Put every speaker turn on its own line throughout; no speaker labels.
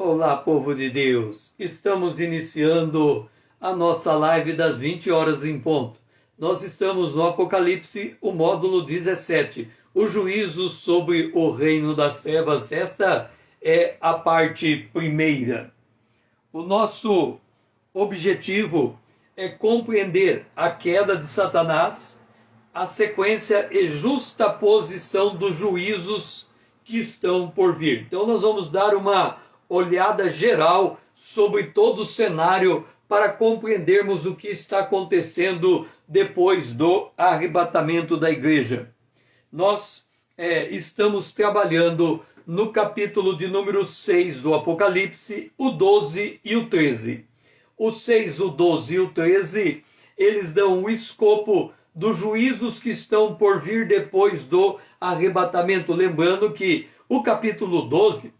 Olá, povo de Deus! Estamos iniciando a nossa live das 20 horas em ponto. Nós estamos no Apocalipse, o módulo 17, o juízo sobre o reino das trevas. Esta é a parte primeira. O nosso objetivo é compreender a queda de Satanás, a sequência e justaposição dos juízos que estão por vir. Então nós vamos dar uma olhada geral sobre todo o cenário para compreendermos o que está acontecendo depois do arrebatamento da igreja. Nós estamos trabalhando no capítulo de número 6 do Apocalipse, o 12 e o 13. O 6, o 12 e o 13, eles dão o escopo dos juízos que estão por vir depois do arrebatamento. Lembrando que o capítulo 12,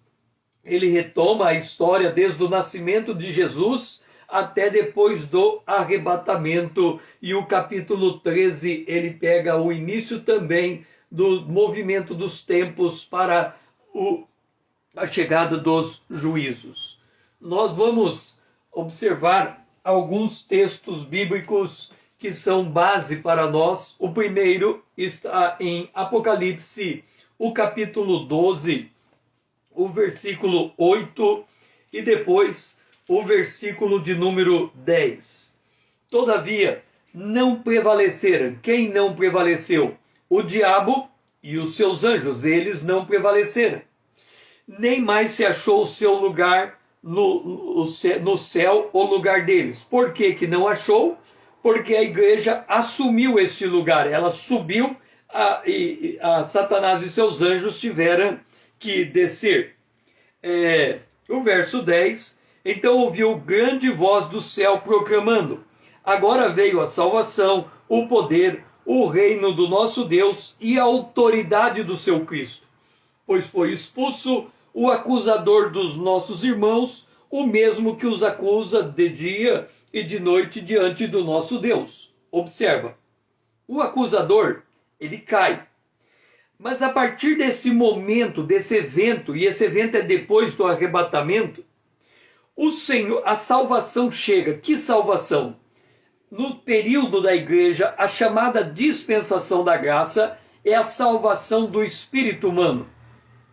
ele retoma a história desde o nascimento de Jesus até depois do arrebatamento. E o capítulo 13, ele pega o início também do movimento dos tempos para a chegada dos juízos. Nós vamos observar alguns textos bíblicos que são base para nós. O primeiro está em Apocalipse, o capítulo 12, o versículo 8 e depois o versículo de número 10. Todavia, não prevaleceram. Quem não prevaleceu? O diabo e os seus anjos, eles não prevaleceram. Nem mais se achou o seu lugar no céu, o lugar deles. Por que que não achou? Porque a igreja assumiu este lugar. Ela subiu e Satanás e seus anjos tiveram que descer. O verso 10, então ouviu grande voz do céu proclamando: agora veio a salvação, o poder, o reino do nosso Deus e a autoridade do seu Cristo. Pois foi expulso o acusador dos nossos irmãos, o mesmo que os acusa de dia e de noite diante do nosso Deus. Observa, o acusador, ele cai. Mas a partir desse momento, desse evento, e esse evento é depois do arrebatamento, o Senhor, a salvação chega. Que salvação? No período da igreja, a chamada dispensação da graça é a salvação do espírito humano.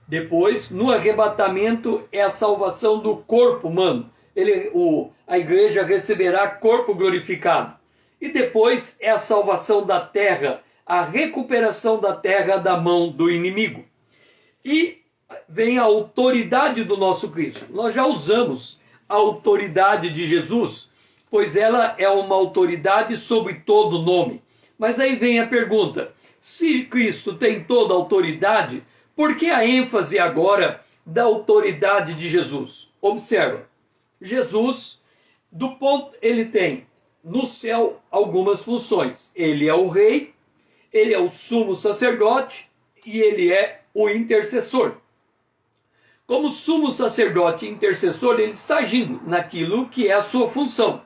Depois, no arrebatamento, é a salvação do corpo humano. A igreja receberá corpo glorificado. E depois é a salvação da terra, a recuperação da terra da mão do inimigo. E vem a autoridade do nosso Cristo. Nós já usamos a autoridade de Jesus, pois ela é uma autoridade sobre todo nome. Mas aí vem a pergunta: se Cristo tem toda a autoridade, por que a ênfase agora da autoridade de Jesus? Observa, Jesus, ele tem no céu algumas funções. Ele é o rei, ele é o sumo sacerdote e ele é o intercessor. Como sumo sacerdote e intercessor, ele está agindo naquilo que é a sua função.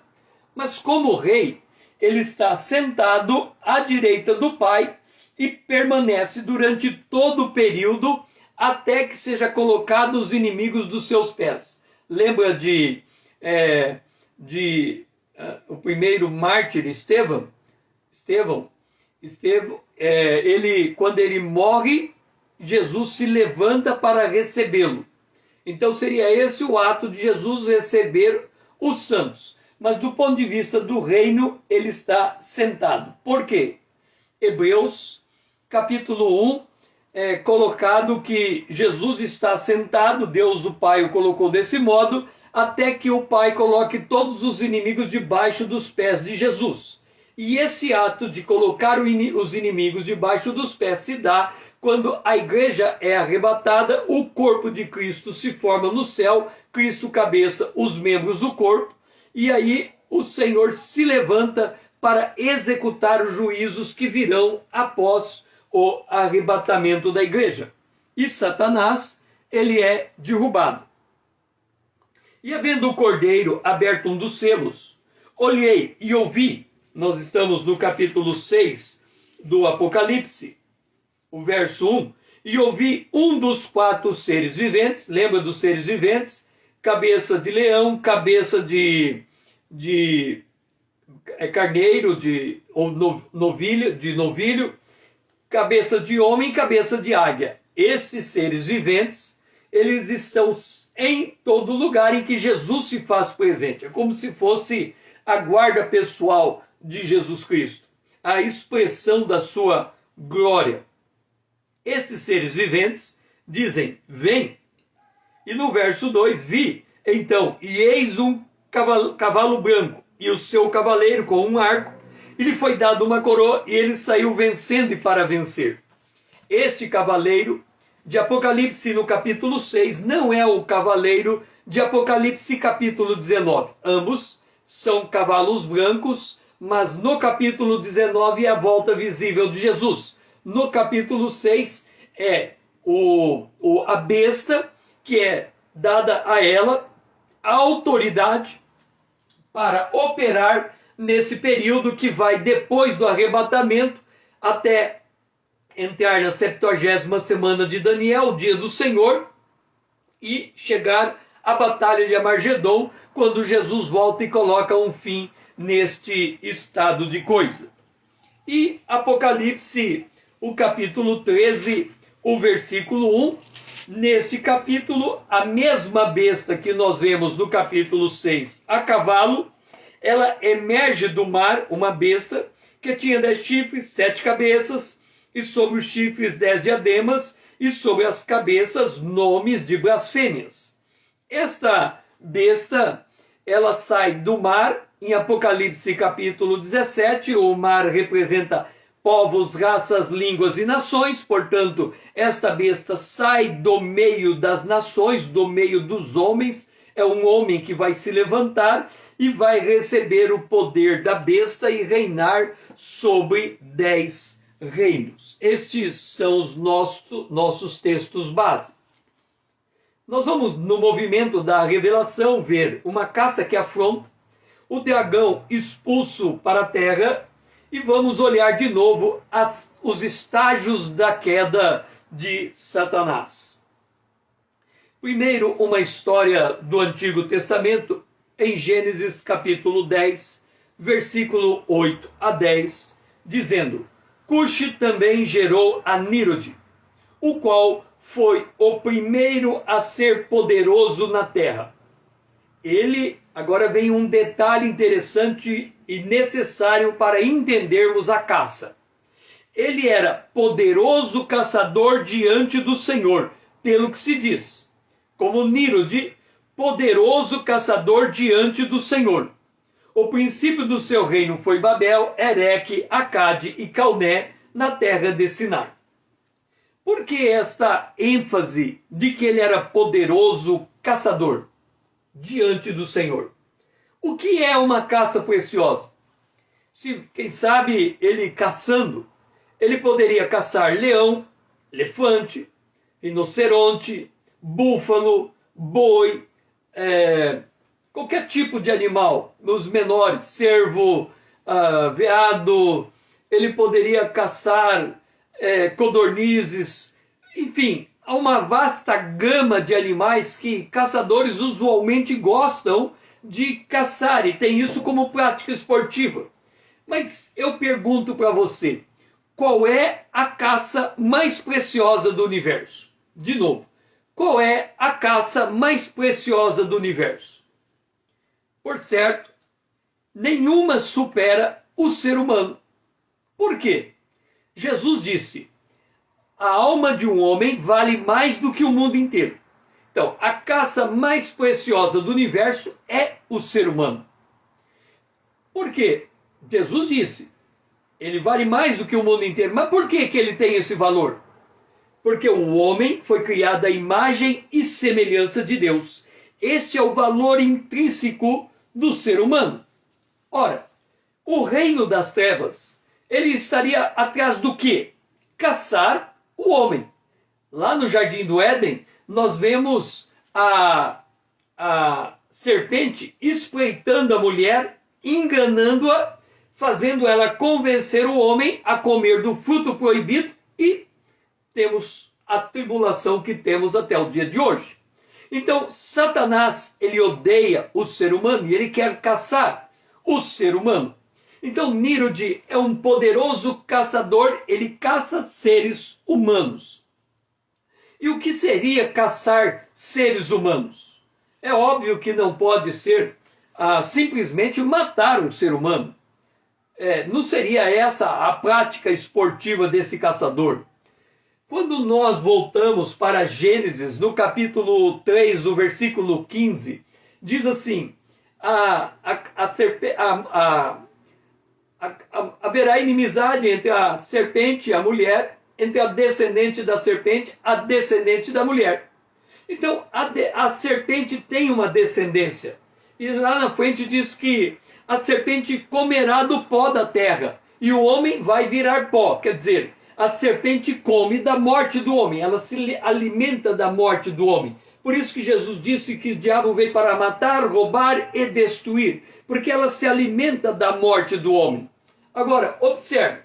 Mas como rei, ele está sentado à direita do Pai e permanece durante todo o período até que seja colocado os inimigos dos seus pés. Lembra o primeiro mártir, Estevão, quando ele morre, Jesus se levanta para recebê-lo. Então seria esse o ato de Jesus receber os santos. Mas do ponto de vista do reino, ele está sentado. Por quê? Hebreus, capítulo 1, é colocado que Jesus está sentado, Deus o Pai o colocou desse modo, até que o Pai coloque todos os inimigos debaixo dos pés de Jesus. E esse ato de colocar os inimigos debaixo dos pés se dá quando a igreja é arrebatada, o corpo de Cristo se forma no céu, Cristo cabeça, os membros do corpo, e aí o Senhor se levanta para executar os juízos que virão após o arrebatamento da igreja. E Satanás, ele é derrubado. E havendo o cordeiro aberto um dos selos, olhei e ouvi. Nós estamos no capítulo 6 do Apocalipse, o verso 1. E ouvi um dos 4 seres viventes, lembra dos seres viventes? cabeça de leão, cabeça de carneiro, ou novilho, cabeça de homem e cabeça de águia. Esses seres viventes, eles estão em todo lugar em que Jesus se faz presente. É como se fosse a guarda pessoal de Jesus Cristo, a expressão da sua glória. Esses seres viventes dizem, vem. E no verso 2, vi, então, e eis um cavalo branco, e o seu cavaleiro com um arco, e lhe foi dado uma coroa, e ele saiu vencendo e para vencer. Este cavaleiro de Apocalipse no capítulo 6 não é o cavaleiro de Apocalipse capítulo 19. Ambos são cavalos brancos, mas no capítulo 19 é a volta visível de Jesus. No capítulo 6 é a besta, que é dada a ela a autoridade para operar nesse período que vai depois do arrebatamento até entrar na 70ª semana de Daniel, o dia do Senhor, e chegar à batalha de Armagedon, quando Jesus volta e coloca um fim neste estado de coisa. E Apocalipse, o capítulo 13, o versículo 1, neste capítulo, a mesma besta que nós vemos no capítulo 6, a cavalo, ela emerge do mar, uma besta que tinha 10 chifres, 7 cabeças, e sobre os chifres 10 diademas, e sobre as cabeças nomes de blasfêmias. Esta besta, ela sai do mar, em Apocalipse capítulo 17, o mar representa povos, raças, línguas e nações, portanto, esta besta sai do meio das nações, do meio dos homens, é um homem que vai se levantar e vai receber o poder da besta e reinar sobre 10 reinos. Estes são os nossos textos base. Nós vamos, no movimento da revelação, ver uma caça que afronta, o dragão expulso para a terra, e vamos olhar de novo os estágios da queda de Satanás. Primeiro, uma história do Antigo Testamento, em Gênesis capítulo 10, versículo 8 a 10, dizendo: Cuxi também gerou a Nírode, o qual foi o primeiro a ser poderoso na terra. Agora vem um detalhe interessante e necessário para entendermos a caça. Ele era poderoso caçador diante do Senhor, pelo que se diz. Como Nírode, poderoso caçador diante do Senhor. O princípio do seu reino foi Babel, Ereque, Acade e Calné, na terra de Sinai. Por que esta ênfase de que ele era poderoso caçador diante do Senhor? O que é uma caça preciosa? Quem sabe ele caçando, ele poderia caçar leão, elefante, rinoceronte, búfalo, boi, qualquer tipo de animal, os menores, cervo, veado. Ele poderia caçar codornizes, enfim, há uma vasta gama de animais que caçadores usualmente gostam de caçar e tem isso como prática esportiva. Mas eu pergunto para você, qual é a caça mais preciosa do universo? De novo, qual é a caça mais preciosa do universo? Por certo, nenhuma supera o ser humano. Por quê? Jesus disse: a alma de um homem vale mais do que o mundo inteiro. Então, a caça mais preciosa do universo é o ser humano. Por quê? Jesus disse, ele vale mais do que o mundo inteiro. Mas por que ele tem esse valor? Porque o homem foi criado à imagem e semelhança de Deus. Este é o valor intrínseco do ser humano. Ora, o reino das trevas, ele estaria atrás do quê? Caçar o homem. Lá no Jardim do Éden, nós vemos a serpente espreitando a mulher, enganando-a, fazendo ela convencer o homem a comer do fruto proibido, e temos a tribulação que temos até o dia de hoje. Então, Satanás, ele odeia o ser humano e ele quer caçar o ser humano. Então, Nirod é um poderoso caçador, ele caça seres humanos. E o que seria caçar seres humanos? É óbvio que não pode ser simplesmente matar um ser humano. Não seria essa a prática esportiva desse caçador. Quando nós voltamos para Gênesis, no capítulo 3, o versículo 15, diz assim, haverá inimizade entre a serpente e a mulher, entre a descendente da serpente, a descendente da mulher. Então, a serpente tem uma descendência. E lá na frente diz que a serpente comerá do pó da terra, e o homem vai virar pó. Quer dizer, a serpente come da morte do homem, ela se alimenta da morte do homem. Por isso que Jesus disse que o diabo veio para matar, roubar e destruir, porque ela se alimenta da morte do homem. Agora, observe,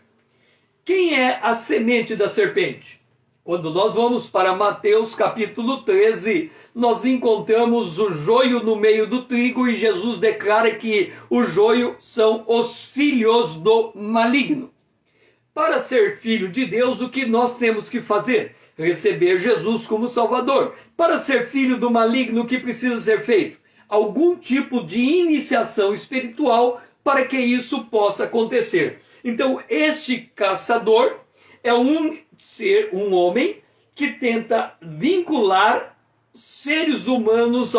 quem é a semente da serpente? Quando nós vamos para Mateus capítulo 13, nós encontramos o joio no meio do trigo e Jesus declara que o joio são os filhos do maligno. Para ser filho de Deus, o que nós temos que fazer? Receber Jesus como Salvador. Para ser filho do maligno, o que precisa ser feito? Algum tipo de iniciação espiritual para que isso possa acontecer. Então, este caçador é um homem que tenta vincular seres humanos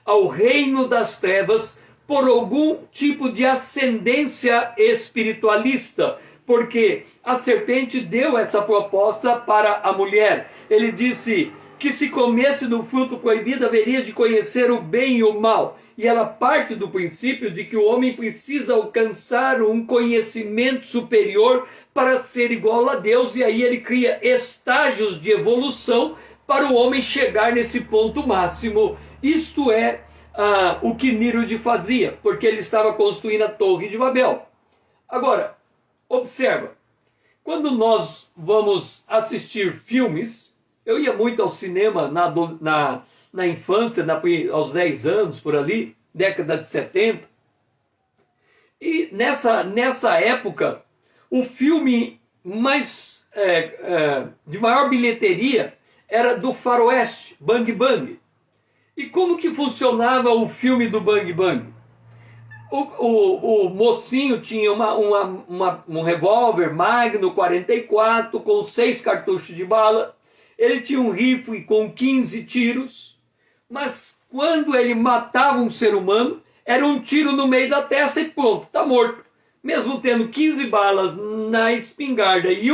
ao reino das trevas por algum tipo de ascendência espiritualista, porque a serpente deu essa proposta para a mulher. Ele disse que se comesse do fruto proibido haveria de conhecer o bem e o mal. E ela parte do princípio de que o homem precisa alcançar um conhecimento superior para ser igual a Deus, e aí ele cria estágios de evolução para o homem chegar nesse ponto máximo. Isto é o que Nirod fazia, porque ele estava construindo a Torre de Babel. Agora, observa, quando nós vamos assistir filmes, eu ia muito ao cinema na infância, aos 10 anos, por ali, década de 70, e nessa época, o filme de maior bilheteria era do Faroeste, Bang Bang. E como que funcionava o filme do Bang Bang? O mocinho tinha um revólver Magnum 44 com 6 cartuchos de bala. Ele tinha um rifle com 15 tiros. Mas quando ele matava um ser humano, era um tiro no meio da testa e pronto, está morto. Mesmo tendo 15 balas na espingarda e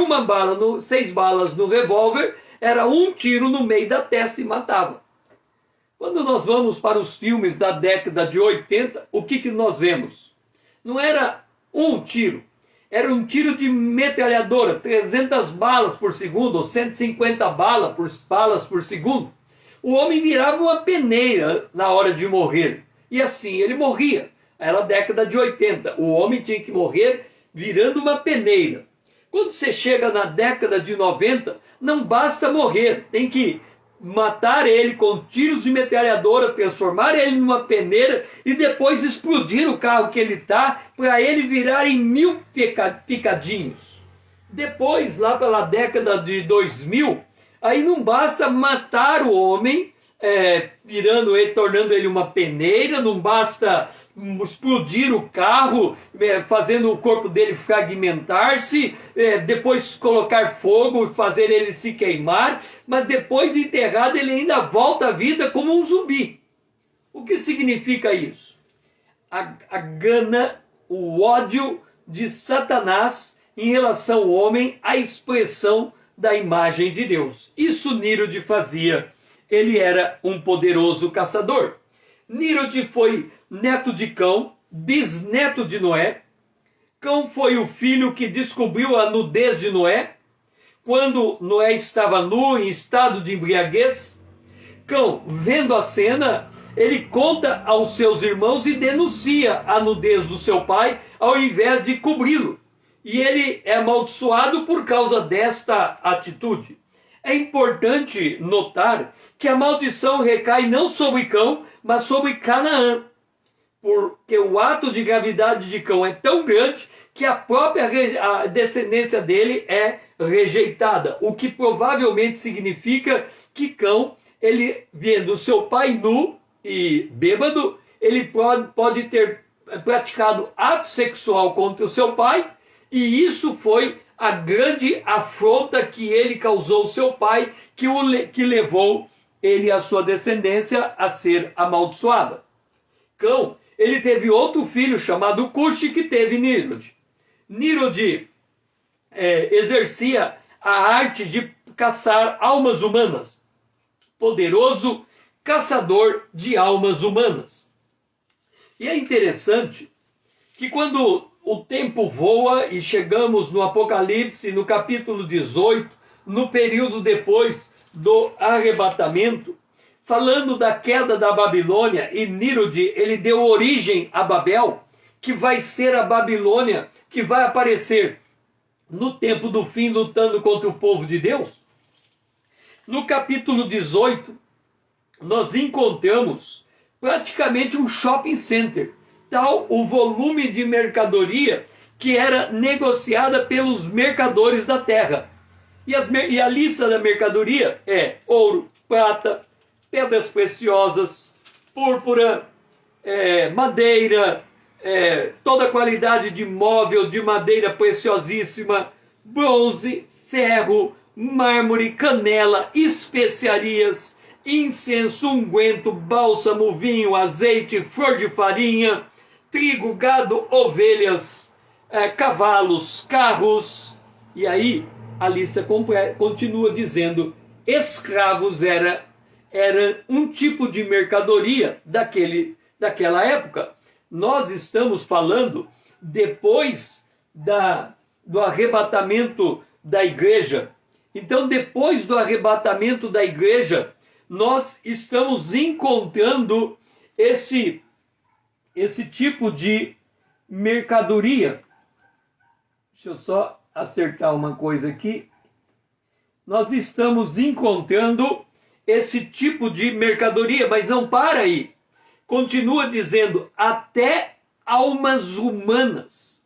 6 balas no revólver, era um tiro no meio da testa e matava. Quando nós vamos para os filmes da década de 80, o que nós vemos? Não era um tiro, era um tiro de metralhadora, 300 balas por segundo, ou 150 balas por segundo. O homem virava uma peneira na hora de morrer, e assim ele morria. Era a década de 80, o homem tinha que morrer virando uma peneira. Quando você chega na década de 90, não basta morrer, tem que matar ele com tiros de metralhadora, transformar ele numa peneira e depois explodir o carro que ele está, para ele virar em 1000 picadinhos. Depois, lá pela década de 2000, aí não basta matar o homem, tornando ele uma peneira, não basta explodir o carro, fazendo o corpo dele fragmentar-se, depois colocar fogo e fazer ele se queimar, mas depois de enterrado ele ainda volta à vida como um zumbi. O que significa isso? A gana, o ódio de Satanás em relação ao homem, a expressão da imagem de Deus. Isso Nirod fazia. Ele era um poderoso caçador. Nirod foi neto de Cão, bisneto de Noé. Cão foi o filho que descobriu a nudez de Noé, quando Noé estava nu, em estado de embriaguez. Cão, vendo a cena, ele conta aos seus irmãos e denuncia a nudez do seu pai, ao invés de cobri-lo. E ele é amaldiçoado por causa desta atitude. É importante notar que a maldição recai não sobre Cão, mas sobre Canaã, porque o ato de gravidade de Cão é tão grande que a própria a descendência dele é rejeitada, o que provavelmente significa que Cão, ele vendo seu pai nu e bêbado, ele pode ter praticado ato sexual contra o seu pai, e isso foi a grande afronta que ele causou ao seu pai, que levou ele e a sua descendência a ser amaldiçoada. Cão, ele teve outro filho chamado Cuxi, que teve Nírode. Nírode exercia a arte de caçar almas humanas. Poderoso caçador de almas humanas. E é interessante que quando o tempo voa e chegamos no Apocalipse, no capítulo 18, no período depois do arrebatamento, falando da queda da Babilônia, e Nírode, ele deu origem a Babel, que vai ser a Babilônia, que vai aparecer no tempo do fim, lutando contra o povo de Deus. No capítulo 18, nós encontramos praticamente um shopping center, tal o volume de mercadoria que era negociada pelos mercadores da terra. E a lista da mercadoria é ouro, prata, pedras preciosas, púrpura, madeira, toda a qualidade de móvel, de madeira preciosíssima, bronze, ferro, mármore, canela, especiarias, incenso, unguento, bálsamo, vinho, azeite, flor de farinha, trigo, gado, ovelhas, cavalos, carros. E aí a lista continua dizendo: escravos era um tipo de mercadoria daquela época. Nós estamos falando depois do arrebatamento da igreja. Então, depois do arrebatamento da igreja, nós estamos encontrando esse tipo de mercadoria. Deixa eu só acertar uma coisa aqui. Nós estamos encontrando esse tipo de mercadoria, mas não para aí. Continua dizendo, até almas humanas.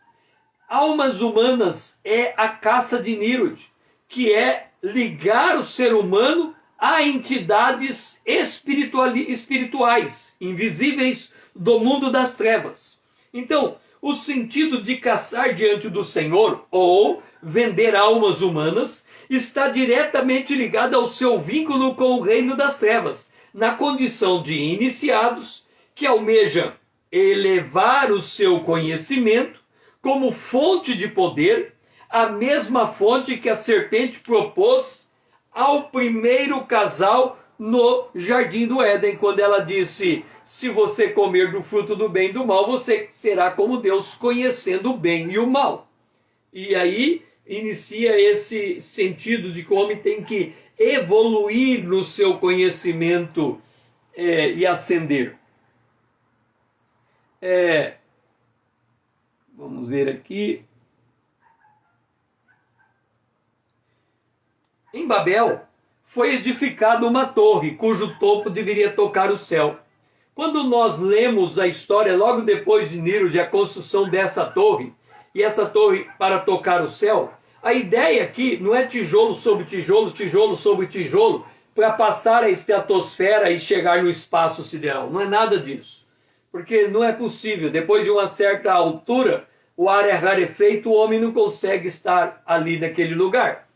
Almas humanas é a caça de Nírode, que é ligar o ser humano a entidades espirituais, invisíveis do mundo das trevas. Então, o sentido de caçar diante do Senhor ou vender almas humanas está diretamente ligado ao seu vínculo com o reino das trevas, na condição de iniciados que almejam elevar o seu conhecimento como fonte de poder, a mesma fonte que a serpente propôs ao primeiro casal no Jardim do Éden, quando ela disse: se você comer do fruto do bem e do mal, você será como Deus, conhecendo o bem e o mal. E aí inicia esse sentido de que o homem tem que evoluir no seu conhecimento e ascender. Vamos ver aqui. Em Babel foi edificada uma torre, cujo topo deveria tocar o céu. Quando nós lemos a história, logo depois de Nírode, a construção dessa torre, e essa torre para tocar o céu, a ideia aqui não é tijolo sobre tijolo, tijolo sobre tijolo, para passar a estratosfera e chegar no espaço sideral. Não é nada disso. Porque não é possível. Depois de uma certa altura, o ar é rarefeito, o homem não consegue estar ali naquele lugar.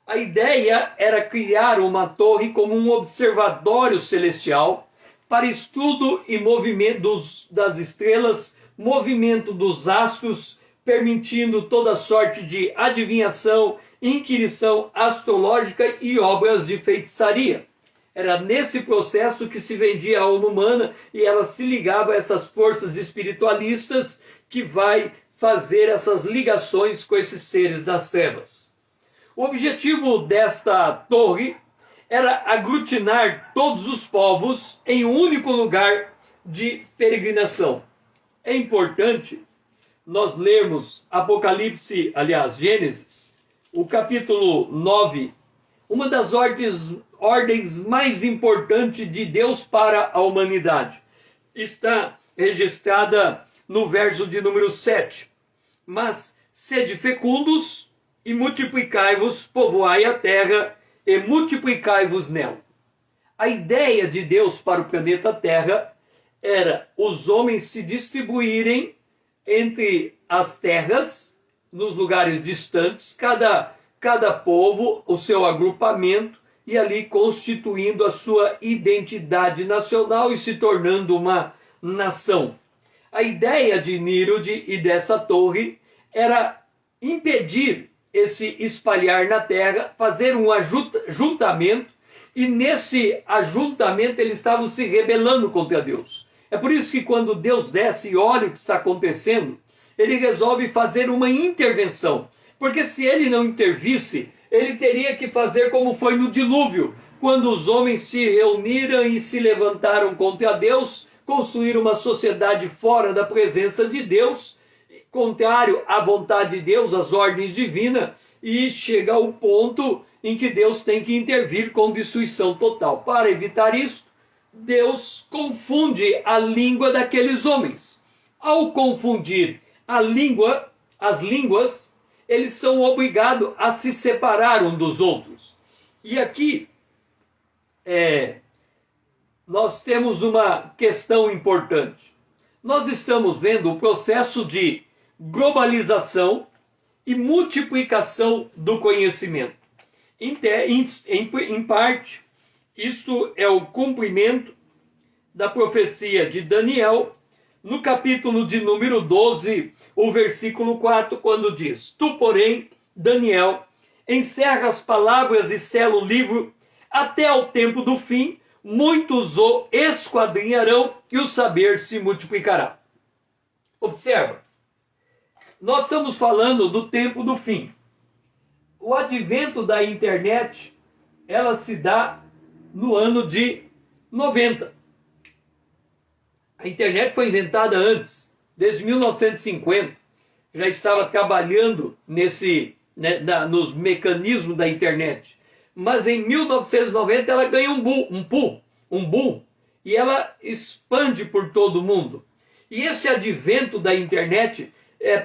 A ideia era criar uma torre como um observatório celestial para estudo e movimento das estrelas, movimento dos astros, permitindo toda sorte de adivinhação, inquirição astrológica e obras de feitiçaria. Era nesse processo que se vendia a alma humana e ela se ligava a essas forças espiritualistas que vai fazer essas ligações com esses seres das trevas. O objetivo desta torre era aglutinar todos os povos em um único lugar de peregrinação. É importante nós lermos Gênesis, o capítulo 9, uma das ordens mais importantes de Deus para a humanidade. Está registrada no verso de número 7. Mas sede fecundos e multiplicai-vos, povoai a terra e multiplicai-vos nela. A ideia de Deus para o planeta Terra era os homens se distribuírem entre as terras, nos lugares distantes, cada povo, o seu agrupamento, e ali constituindo a sua identidade nacional e se tornando uma nação. A ideia de Nírode e dessa torre era impedir esse espalhar na terra, fazer um ajuntamento, e nesse ajuntamento eles estavam se rebelando contra Deus. É por isso que quando Deus desce e olha o que está acontecendo, ele resolve fazer uma intervenção. Porque se ele não intervisse, ele teria que fazer como foi no dilúvio, quando os homens se reuniram e se levantaram contra Deus, construíram uma sociedade fora da presença de Deus, contrário à vontade de Deus, às ordens divinas, e chega ao ponto em que Deus tem que intervir com destruição total. Para evitar isso, Deus confunde a língua daqueles homens. Ao confundir as línguas, eles são obrigados a se separar um dos outros. E aqui nós temos uma questão importante. Nós estamos vendo o processo de globalização e multiplicação do conhecimento. Em parte, isso é o cumprimento da profecia de Daniel, no capítulo de número 12, o versículo 4, quando diz: Tu, porém, Daniel, encerra as palavras e sela o livro até ao tempo do fim, muitos o esquadrinharão e o saber se multiplicará. Observa, nós estamos falando do tempo do fim. O advento da internet, ela se dá no ano de 90. A internet foi inventada antes, desde 1950. Já estava trabalhando nos mecanismos da internet. Mas em 1990 ela ganha um boom, e ela expande por todo o mundo. E esse advento da internet,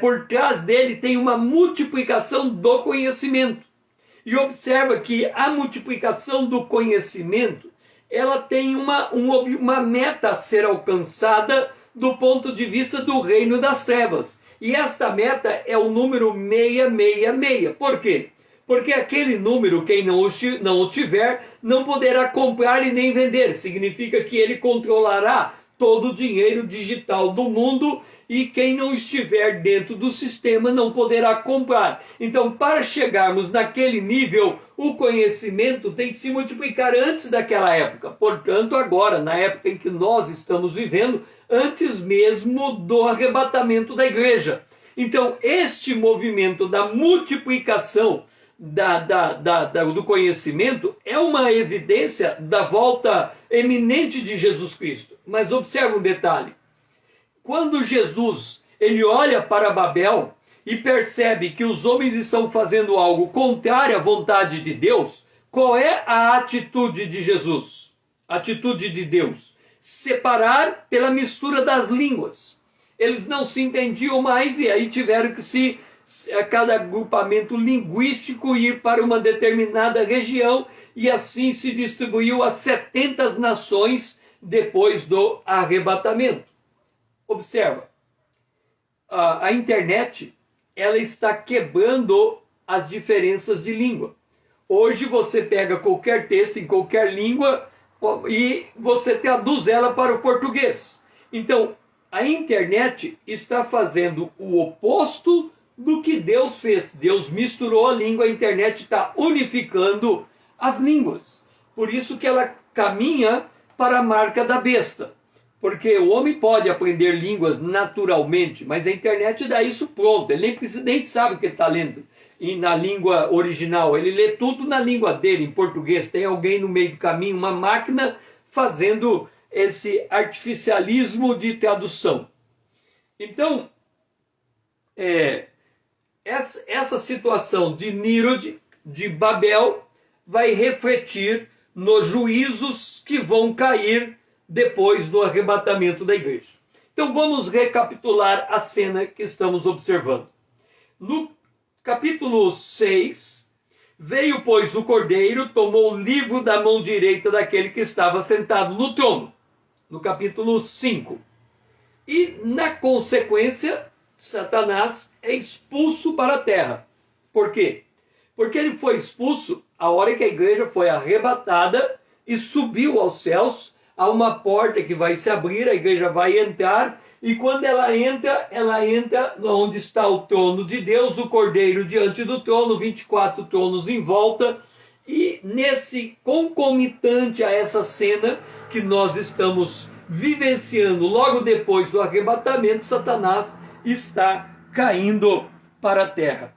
por trás dele tem uma multiplicação do conhecimento. E observa que a multiplicação do conhecimento, ela tem uma meta a ser alcançada do ponto de vista do reino das trevas. E esta meta é o número 666. Por quê? Porque aquele número, quem não o tiver, não poderá comprar e nem vender. Significa que ele controlará todo o dinheiro digital do mundo, e quem não estiver dentro do sistema não poderá comprar. Então, para chegarmos naquele nível, o conhecimento tem que se multiplicar antes daquela época. Portanto, agora, na época em que nós estamos vivendo, antes mesmo do arrebatamento da igreja. Então, este movimento da multiplicação do conhecimento é uma evidência da volta eminente de Jesus Cristo. Mas observa um detalhe. Quando Jesus ele olha para Babel e percebe que os homens estão fazendo algo contrário à vontade de Deus, qual é a atitude de Jesus? A atitude de Deus? Separar pela mistura das línguas. Eles não se entendiam mais e aí tiveram que cada agrupamento linguístico ir para uma determinada região, e assim se distribuiu a 70 nações depois do arrebatamento. Observa, a internet, ela está quebrando as diferenças de língua. Hoje você pega qualquer texto em qualquer língua e você traduz ela para o português. Então, a internet está fazendo o oposto do que Deus fez. Deus misturou a língua, a internet está unificando as línguas. Por isso que ela caminha para a marca da besta. Porque o homem pode aprender línguas naturalmente, mas a internet dá isso pronto. Ele nem sabe o que ele está lendo na língua original. Ele lê tudo na língua dele, em português. Tem alguém no meio do caminho, uma máquina, fazendo esse artificialismo de tradução. Então, essa situação de Nírode, de Babel, vai refletir nos juízos que vão cair depois do arrebatamento da igreja. Então vamos recapitular a cena que estamos observando. No capítulo 6, veio, pois, o cordeiro, tomou o livro da mão direita daquele que estava sentado no trono. No capítulo 5. E, na consequência, Satanás é expulso para a terra. Por quê? Porque ele foi expulso a hora que a igreja foi arrebatada e subiu aos céus. Há uma porta que vai se abrir, a igreja vai entrar, e quando ela entra onde está o trono de Deus, o cordeiro diante do trono, 24 tronos em volta, e nesse concomitante a essa cena que nós estamos vivenciando logo depois do arrebatamento, Satanás está caindo para a terra.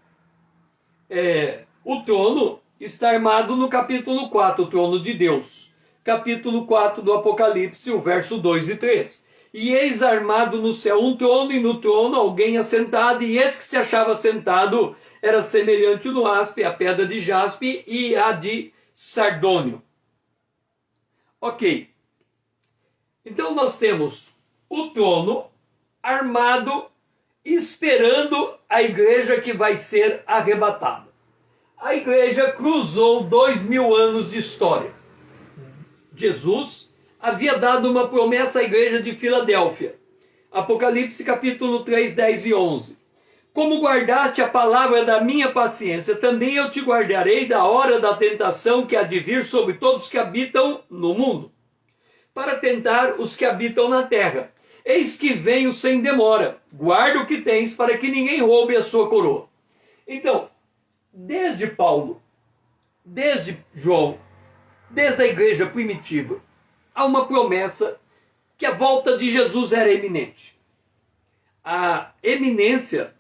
O trono está armado no capítulo 4, o trono de Deus. Capítulo 4 do Apocalipse, o verso 2 e 3. E eis armado no céu um trono, e no trono alguém assentado, e esse que se achava sentado era semelhante no aspe, a pedra de jaspe e a de sardônio. Ok. Então nós temos o trono armado, esperando a igreja que vai ser arrebatada. A igreja cruzou 2000 anos de história. Jesus havia dado uma promessa à igreja de Filadélfia. Apocalipse capítulo 3, 10 e 11. Como guardaste a palavra da minha paciência, também eu te guardarei da hora da tentação que há de vir sobre todos que habitam no mundo, para tentar os que habitam na terra. Eis que venho sem demora. Guarda o que tens, para que ninguém roube a sua coroa. Então, desde Paulo, desde João, desde a igreja primitiva, há uma promessa que a volta de Jesus era eminente. A eminência,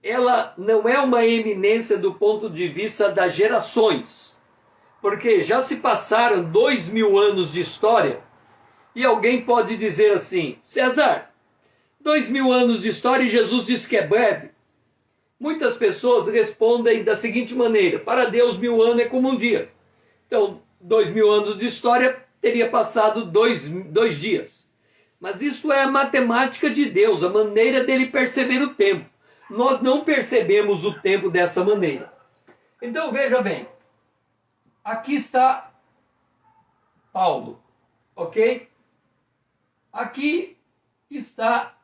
ela não é uma eminência do ponto de vista das gerações, porque já se passaram 2000 anos de história, e alguém pode dizer assim: César, 2000 anos de história e Jesus diz que é breve. Muitas pessoas respondem da seguinte maneira: para Deus 1000 anos é como um dia. Então, 2000 anos de história teria passado dois dias. Mas isso é a matemática de Deus, a maneira dele perceber o tempo. Nós não percebemos o tempo dessa maneira. Então, veja bem. Aqui está Paulo, ok? Aqui está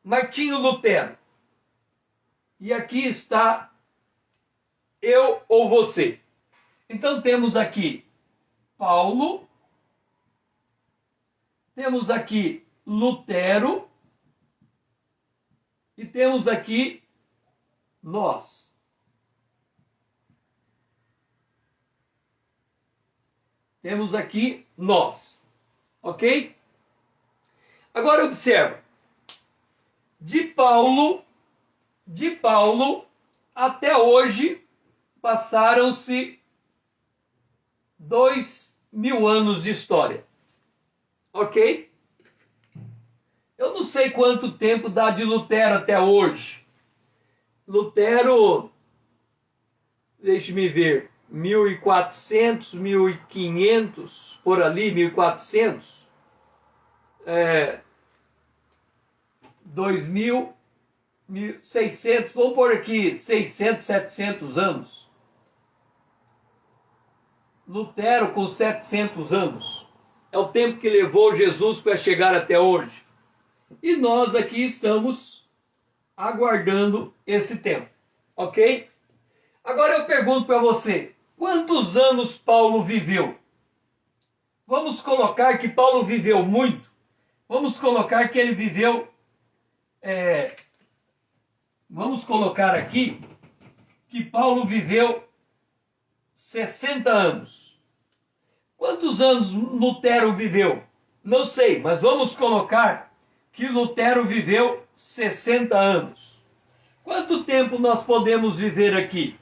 Martinho Lutero. E aqui está eu ou você. Então temos aqui Paulo, temos aqui Lutero e temos aqui nós. Temos aqui nós, ok? Agora observa, de Paulo até hoje passaram-se 2000 anos de história, ok? Eu não sei quanto tempo dá de Lutero até hoje. Lutero, deixe-me ver, 1400, 1500, por ali, 1400, 2000, 1600, vamos pôr aqui 600, 700 anos. Lutero com 700 anos. É o tempo que levou Jesus para chegar até hoje. E nós aqui estamos aguardando esse tempo, ok? Agora eu pergunto para você, quantos anos Paulo viveu? Vamos colocar que Paulo viveu muito. Vamos colocar que ele viveu... Vamos colocar aqui que Paulo viveu 60 anos. Quantos anos Lutero viveu? Não sei, mas vamos colocar que Lutero viveu 60 anos. Quanto tempo nós podemos viver aqui?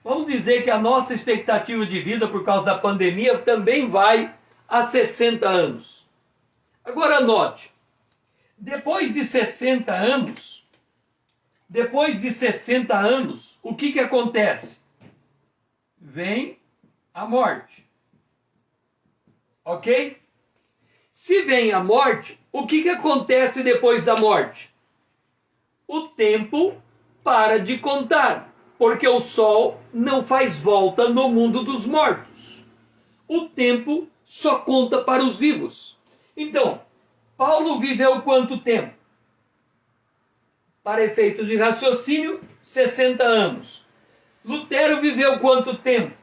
Vamos dizer que a nossa expectativa de vida por causa da pandemia também vai a 60 anos. Agora note, depois de 60 anos, o que acontece? vem a morte. Ok? Se vem a morte, o que acontece depois da morte? O tempo para de contar, porque o sol não faz volta no mundo dos mortos. O tempo só conta para os vivos. Então, Paulo viveu quanto tempo? Para efeito de raciocínio, 60 anos. Lutero viveu quanto tempo?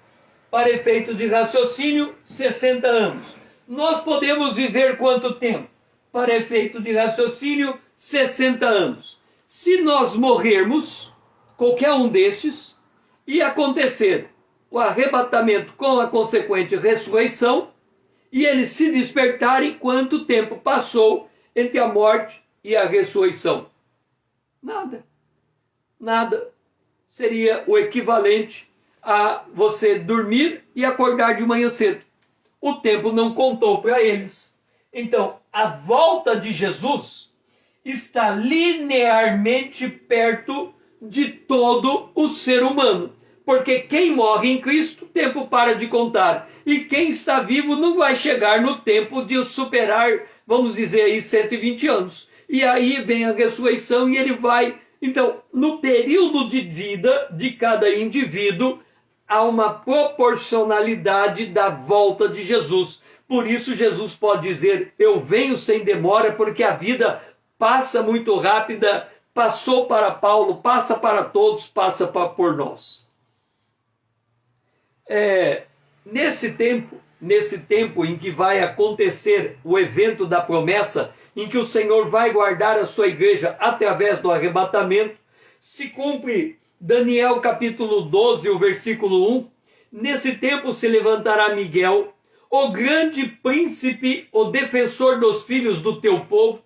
Para efeito de raciocínio, 60 anos. Nós podemos viver quanto tempo? Para efeito de raciocínio, 60 anos. Se nós morrermos, qualquer um destes, e acontecer o arrebatamento com a consequente ressurreição, e eles se despertarem, quanto tempo passou entre a morte e a ressurreição? Nada. Nada. Seria o equivalente a você dormir e acordar de manhã cedo. O tempo não contou para eles. Então, a volta de Jesus está linearmente perto de todo o ser humano. Porque quem morre em Cristo, o tempo para de contar. E quem está vivo não vai chegar no tempo de superar, vamos dizer aí, 120 anos. E aí vem a ressurreição e ele vai. Então, no período de vida de cada indivíduo, há uma proporcionalidade da volta de Jesus. Por isso Jesus pode dizer, eu venho sem demora, porque a vida passa muito rápida, passou para Paulo, passa para todos, passa por nós. Nesse tempo em que vai acontecer o evento da promessa, em que o Senhor vai guardar a sua igreja através do arrebatamento, se cumpre Daniel capítulo 12, o versículo 1. Nesse tempo se levantará Miguel, o grande príncipe, o defensor dos filhos do teu povo,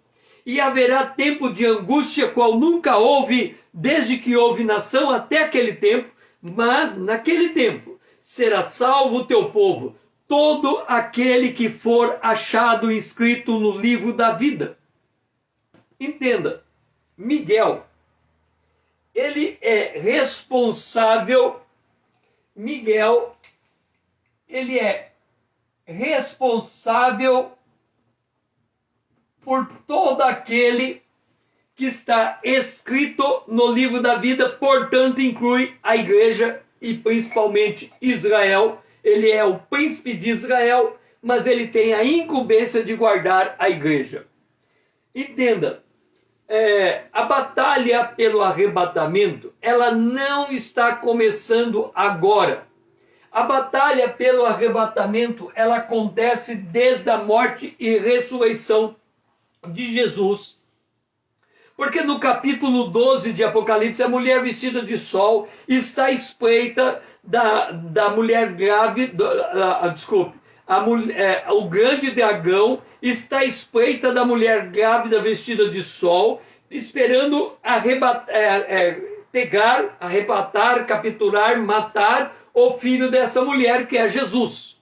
e haverá tempo de angústia, qual nunca houve, desde que houve nação até aquele tempo, mas naquele tempo será salvo o teu povo, todo aquele que for achado inscrito no livro da vida. Entenda, Miguel, ele é responsável, por todo aquele que está escrito no livro da vida, portanto inclui a igreja e principalmente Israel. Ele é o príncipe de Israel, mas ele tem a incumbência de guardar a igreja. Entenda, a batalha pelo arrebatamento, ela não está começando agora. A batalha pelo arrebatamento, ela acontece desde a morte e ressurreição de Jesus. Porque no capítulo 12 de Apocalipse, a mulher vestida de sol está à espreita da mulher grávida, o grande dragão está à espreita da mulher grávida vestida de sol, esperando arrebatar, capturar, matar o filho dessa mulher, que é Jesus.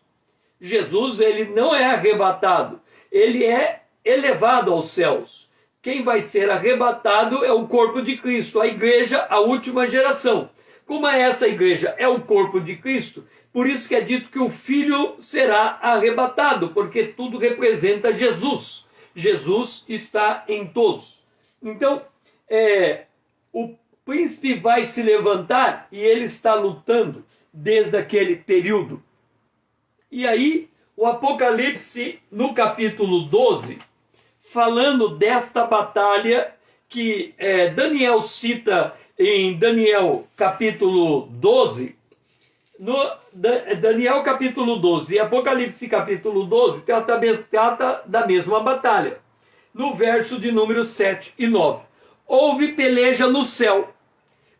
Jesus, ele não é arrebatado, ele é elevado aos céus. Quem vai ser arrebatado é o corpo de Cristo, a igreja, a última geração. Como é essa igreja? É o corpo de Cristo. Por isso que é dito que o Filho será arrebatado, porque tudo representa Jesus. Jesus está em todos. Então, o príncipe vai se levantar e ele está lutando desde aquele período. E aí, o Apocalipse, no capítulo 12, falando desta batalha que Daniel cita em Daniel capítulo 12, Daniel capítulo 12 e Apocalipse capítulo 12 trata da mesma batalha. No verso de número 7 e 9. Houve peleja no céu.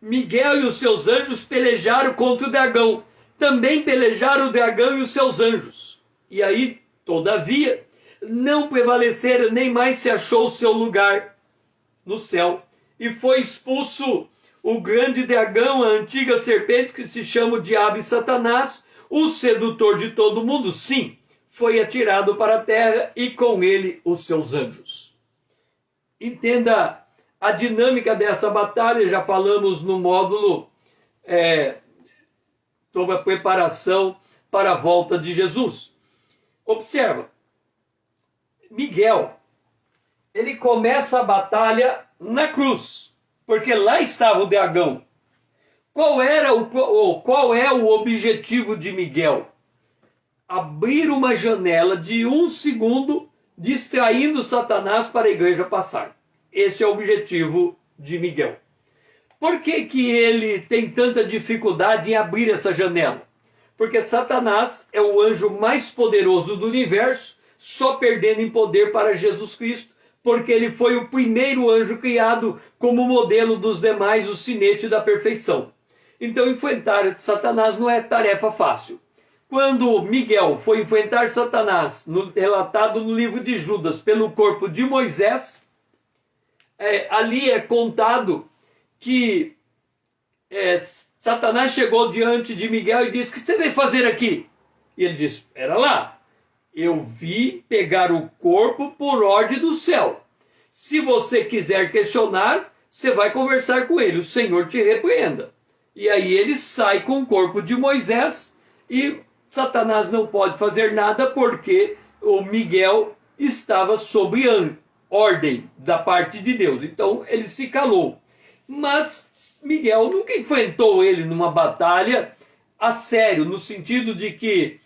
Miguel e os seus anjos pelejaram contra o dragão. Também pelejaram o dragão e os seus anjos. E aí, todavia, não prevaleceram, nem mais se achou o seu lugar no céu. E foi expulso o grande dragão, a antiga serpente, que se chama o Diabo e Satanás, o sedutor de todo mundo. Sim, foi atirado para a terra e com ele os seus anjos. Entenda a dinâmica dessa batalha, já falamos no módulo sobre a preparação para a volta de Jesus. Observa, Miguel, ele começa a batalha na cruz, porque lá estava o dragão. Qual é o objetivo de Miguel? Abrir uma janela de 1 segundo, distraindo Satanás para a igreja passar. Esse é o objetivo de Miguel. Por que ele tem tanta dificuldade em abrir essa janela? Porque Satanás é o anjo mais poderoso do universo, só perdendo em poder para Jesus Cristo, porque ele foi o primeiro anjo criado como modelo dos demais, o sinete da perfeição. Então enfrentar Satanás não é tarefa fácil. Quando Miguel foi enfrentar Satanás, relatado no livro de Judas, pelo corpo de Moisés, ali é contado que Satanás chegou diante de Miguel e disse: "O que você veio fazer aqui?" E ele disse: "Espera lá, eu vim pegar o corpo por ordem do céu. Se você quiser questionar, você vai conversar com ele, o Senhor te repreenda." E aí ele sai com o corpo de Moisés e Satanás não pode fazer nada porque o Miguel estava sob ordem da parte de Deus. Então ele se calou. Mas Miguel nunca enfrentou ele numa batalha a sério, no sentido de que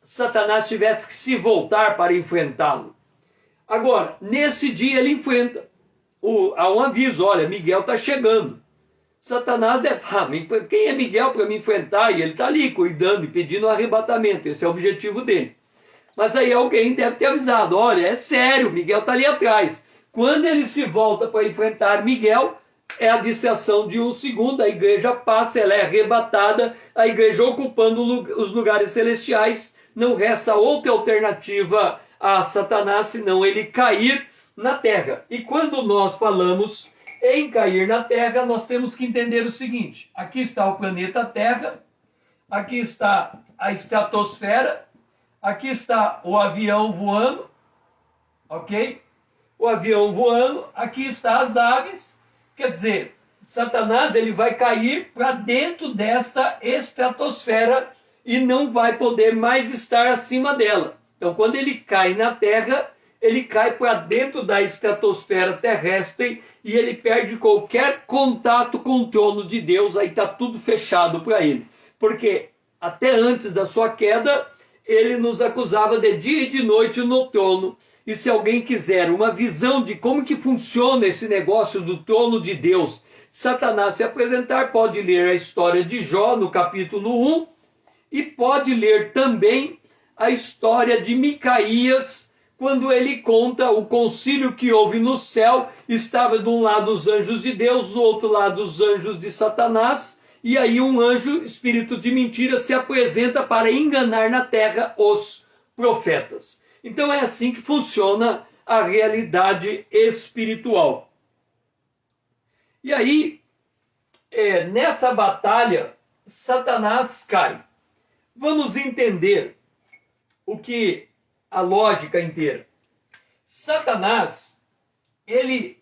Satanás tivesse que se voltar para enfrentá-lo. Agora, nesse dia ele enfrenta. Há um aviso: olha, Miguel está chegando. Satanás deve falar: quem é Miguel para me enfrentar? E ele está ali cuidando e pedindo um arrebatamento. Esse é o objetivo dele. Mas aí alguém deve ter avisado: olha, é sério, Miguel está ali atrás. Quando ele se volta para enfrentar Miguel, é a distração de 1 segundo, a igreja passa, ela é arrebatada, a igreja ocupando os lugares celestiais. Não resta outra alternativa a Satanás senão ele cair na terra. E quando nós falamos em cair na terra, nós temos que entender o seguinte: aqui está o planeta Terra, aqui está a estratosfera, aqui está o avião voando, ok? O avião voando, aqui está as aves. Quer dizer, Satanás ele vai cair para dentro desta estratosfera e não vai poder mais estar acima dela. Então, quando ele cai na terra, ele cai para dentro da estratosfera terrestre e ele perde qualquer contato com o trono de Deus. Aí está tudo fechado para ele. Porque até antes da sua queda, ele nos acusava de dia e de noite no trono. E se alguém quiser uma visão de como que funciona esse negócio do trono de Deus, Satanás se apresentar, pode ler a história de Jó no capítulo 1 e pode ler também a história de Micaías, quando ele conta o concílio que houve no céu. Estava de um lado os anjos de Deus, do outro lado os anjos de Satanás, e aí um anjo, espírito de mentira, se apresenta para enganar na terra os profetas. Então é assim que funciona a realidade espiritual. E aí, nessa batalha, Satanás cai. Vamos entender a lógica inteira. Satanás, ele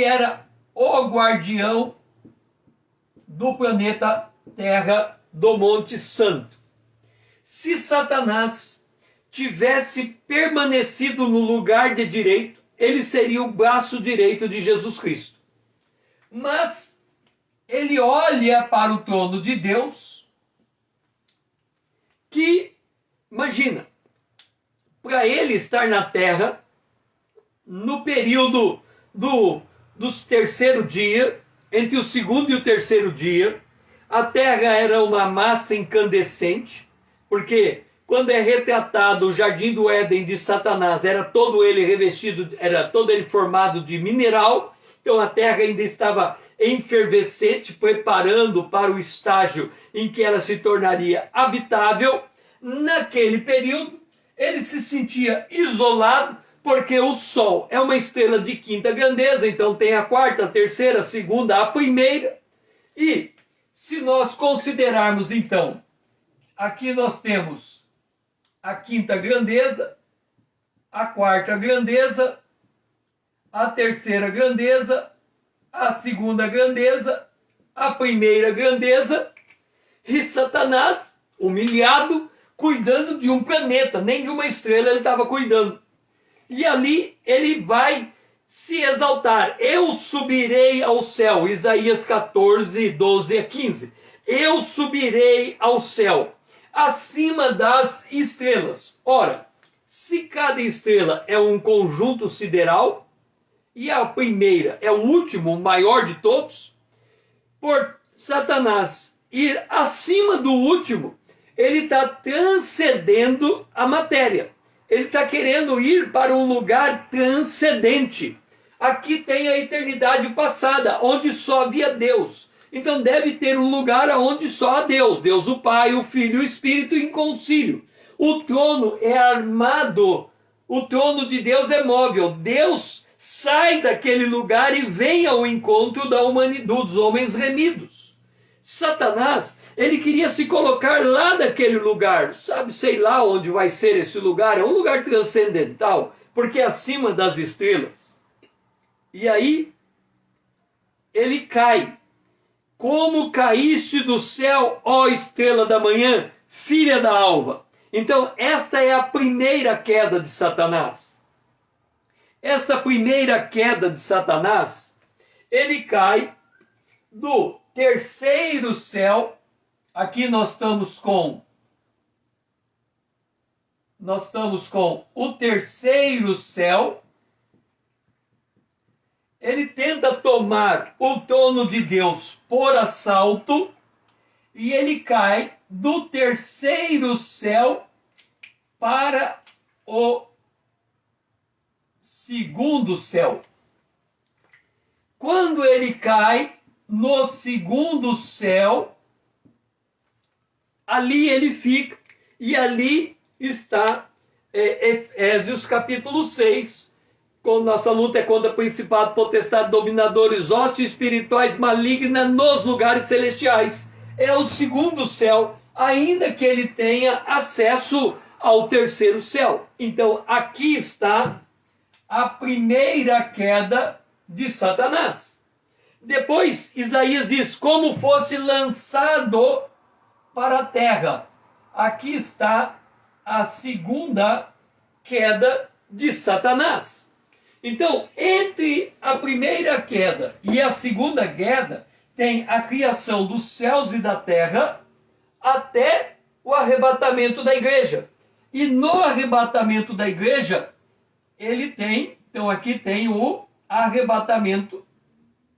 era o guardião do planeta Terra, do Monte Santo. Se Satanás tivesse permanecido no lugar de direito, ele seria o braço direito de Jesus Cristo. Mas ele olha para o trono de Deus, que, imagina, para ele estar na terra, no período do terceiro dia, entre o segundo e o terceiro dia, a terra era uma massa incandescente, porque quando é retratado o jardim do Éden de Satanás, era todo ele revestido, era todo ele formado de mineral. Então a terra ainda estava efervescente, preparando para o estágio em que ela se tornaria habitável. Naquele período, ele se sentia isolado, porque o Sol é uma estrela de quinta grandeza, então tem a quarta, a terceira, a segunda, a primeira. E se nós considerarmos então, aqui nós temos a quinta grandeza, a quarta grandeza, a terceira grandeza, a segunda grandeza, a primeira grandeza, e Satanás, humilhado, cuidando de um planeta, nem de uma estrela ele estava cuidando. E ali ele vai se exaltar. Eu subirei ao céu. Isaías 14, 12 a 15. Eu subirei ao céu, acima das estrelas. Ora, se cada estrela é um conjunto sideral, e a primeira é o último, o maior de todos, por Satanás ir acima do último, ele está transcendendo a matéria. Ele está querendo ir para um lugar transcendente. Aqui tem a eternidade passada, onde só havia Deus. Então deve ter um lugar onde só há Deus. Deus o Pai, o Filho e o Espírito em concílio. O trono é armado. O trono de Deus é móvel. Deus sai daquele lugar e vem ao encontro da humanidade, dos homens remidos. Satanás, ele queria se colocar lá daquele lugar, sabe, sei lá onde vai ser esse lugar, é um lugar transcendental, porque é acima das estrelas. E aí, ele cai. Como caíste do céu, ó estrela da manhã, filha da alva. Então, esta é a primeira queda de Satanás. Esta primeira queda de Satanás, ele cai do terceiro céu. Aqui nós estamos com o terceiro céu. Ele tenta tomar o trono de Deus por assalto e ele cai do terceiro céu para o segundo céu. Quando ele cai no segundo céu, ali ele fica, e ali está Efésios capítulo 6, com nossa luta é contra principado, potestade, dominadores, hostes espirituais malignas nos lugares celestiais. É o segundo céu, ainda que ele tenha acesso ao terceiro céu. Então aqui está a primeira queda de Satanás. Depois Isaías diz, como fosse lançado para a terra. Aqui está a segunda queda de Satanás. Então, entre a primeira queda e a segunda queda, tem a criação dos céus e da terra até o arrebatamento da igreja. E no arrebatamento da igreja, ele tem, então aqui tem o arrebatamento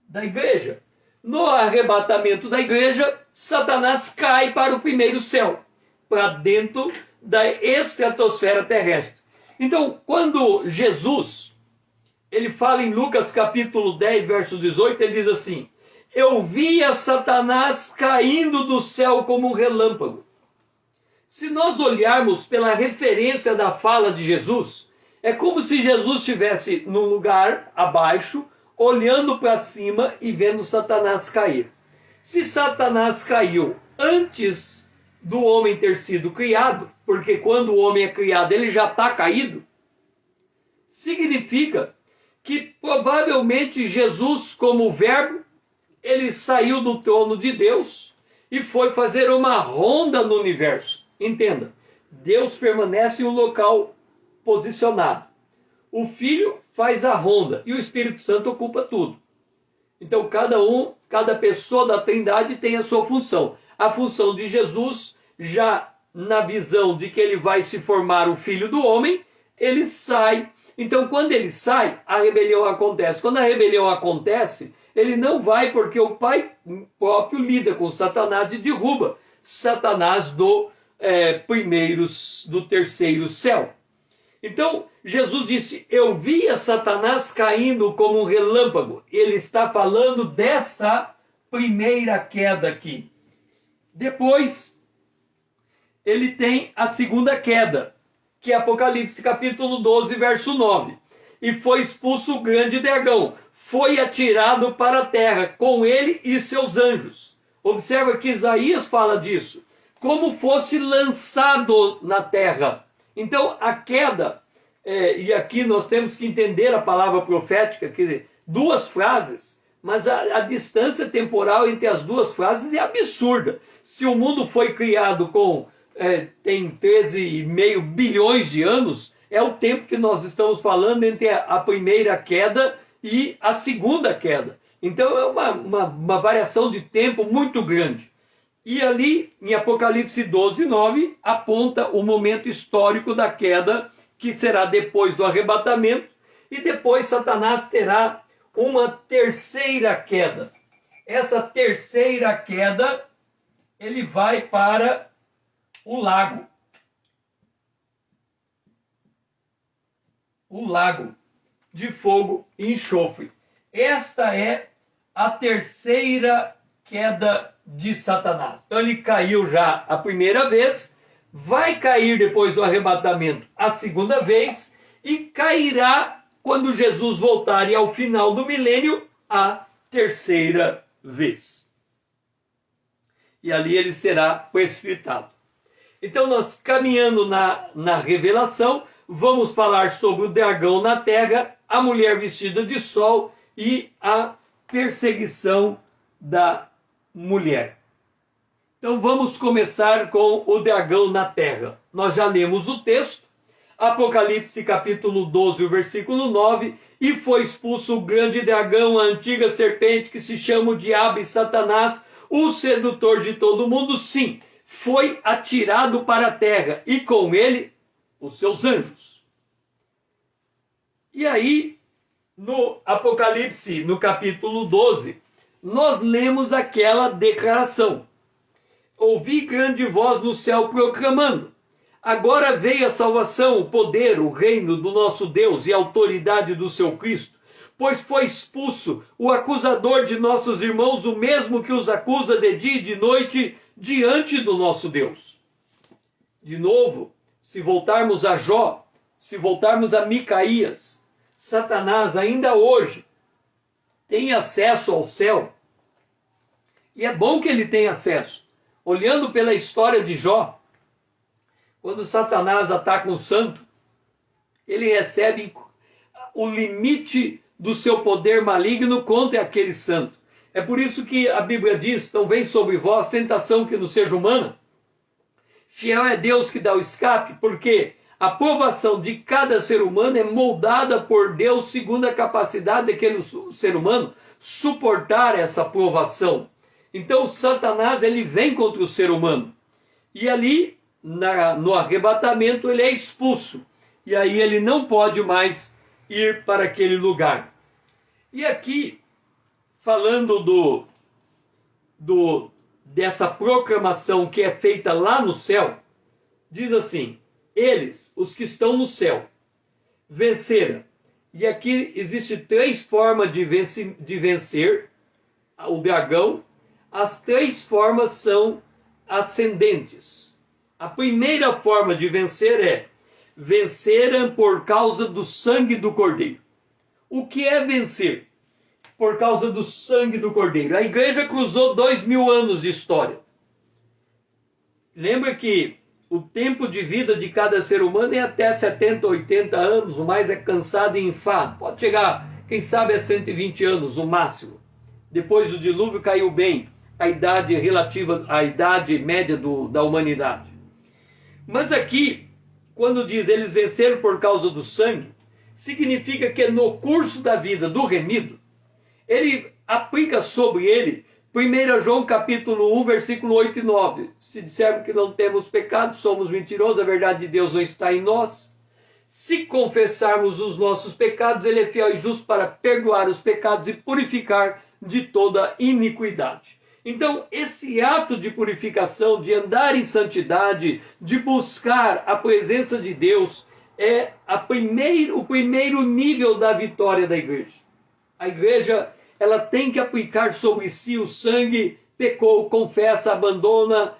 da igreja. No arrebatamento da igreja, Satanás cai para o primeiro céu, para dentro da estratosfera terrestre. Então, quando Jesus, ele fala em Lucas capítulo 10, verso 18, ele diz assim, eu via Satanás caindo do céu como um relâmpago. Se nós olharmos pela referência da fala de Jesus, é como se Jesus estivesse num lugar abaixo, olhando para cima e vendo Satanás cair. Se Satanás caiu antes do homem ter sido criado, porque quando o homem é criado ele já está caído, significa que provavelmente Jesus, como verbo, ele saiu do trono de Deus e foi fazer uma ronda no universo. Entenda, Deus permanece em um local posicionado. O Filho faz a ronda e o Espírito Santo ocupa tudo. Então cada pessoa da Trindade tem a sua função. A função de Jesus, já na visão de que ele vai se formar o Filho do Homem, ele sai. Então quando ele sai, a rebelião acontece. Quando a rebelião acontece, ele não vai porque o Pai próprio lida com Satanás e derruba Satanás do terceiro céu. Então, Jesus disse, eu via Satanás caindo como um relâmpago. Ele está falando dessa primeira queda aqui. Depois, ele tem a segunda queda, que é Apocalipse capítulo 12, verso 9. E foi expulso o grande dragão, foi atirado para a terra, com ele e seus anjos. Observa que Isaías fala disso, como fosse lançado na terra. Então, a queda e aqui nós temos que entender a palavra profética, quer dizer, duas frases, mas a distância temporal entre as duas frases é absurda. Se o mundo foi criado tem 13,5 bilhões de anos, é o tempo que nós estamos falando entre a primeira queda e a segunda queda. Então é uma variação de tempo muito grande. E ali, em Apocalipse 12:9, aponta o momento histórico da queda, que será depois do arrebatamento, e depois Satanás terá uma terceira queda. Essa terceira queda, ele vai para o lago. O lago de fogo e enxofre. Esta é a terceira queda de Satanás. Então ele caiu já a primeira vez, vai cair depois do arrebatamento a segunda vez e cairá quando Jesus voltar e ao final do milênio a terceira vez. E ali ele será precipitado. Então nós, caminhando na revelação, vamos falar sobre o dragão na terra, a mulher vestida de sol e a perseguição da mulher. Então vamos começar com o dragão na terra. Nós já lemos o texto, Apocalipse capítulo 12, o versículo 9, e foi expulso o grande dragão, a antiga serpente que se chama o diabo e Satanás, o sedutor de todo mundo, sim, foi atirado para a terra, e com ele os seus anjos. E aí, no Apocalipse, no capítulo 12, nós lemos aquela declaração. Ouvi grande voz no céu proclamando: agora veio a salvação, o poder, o reino do nosso Deus e a autoridade do seu Cristo, pois foi expulso o acusador de nossos irmãos, o mesmo que os acusa de dia e de noite diante do nosso Deus. De novo, se voltarmos a Jó, se voltarmos a Micaías, Satanás ainda hoje tem acesso ao céu. E é bom que ele tenha acesso. Olhando pela história de Jó, quando Satanás ataca um santo, ele recebe o limite do seu poder maligno contra aquele santo. É por isso que a Bíblia diz: não vem sobre vós tentação que não seja humana. Fiel é Deus que dá o escape, porque a provação de cada ser humano é moldada por Deus segundo a capacidade daquele ser humano suportar essa provação. Então Satanás, ele vem contra o ser humano. E ali, no arrebatamento, ele é expulso. E aí ele não pode mais ir para aquele lugar. E aqui, falando dessa proclamação que é feita lá no céu, diz assim: eles, os que estão no céu, venceram. E aqui existem três formas de vencer o dragão. As três formas são ascendentes. A primeira forma de vencer é: venceram por causa do sangue do Cordeiro. O que é vencer? Por causa do sangue do Cordeiro. A igreja cruzou 2000 anos de história. Lembra que o tempo de vida de cada ser humano é até 70, 80 anos, o mais é cansado e enfado. Pode chegar, quem sabe, a 120 anos, o máximo. Depois do dilúvio caiu bem a idade relativa, a idade média da humanidade. Mas aqui, quando diz eles venceram por causa do sangue, significa que no curso da vida do remido, ele aplica sobre ele 1 João capítulo 1, versículo 8 e 9. Se dissermos que não temos pecado, somos mentirosos, a verdade de Deus não está em nós. Se confessarmos os nossos pecados, ele é fiel e justo para perdoar os pecados e purificar de toda iniquidade. Então, esse ato de purificação, de andar em santidade, de buscar a presença de Deus, é o primeiro nível da vitória da igreja. A igreja, ela tem que aplicar sobre si o sangue, pecou, confessa, abandona,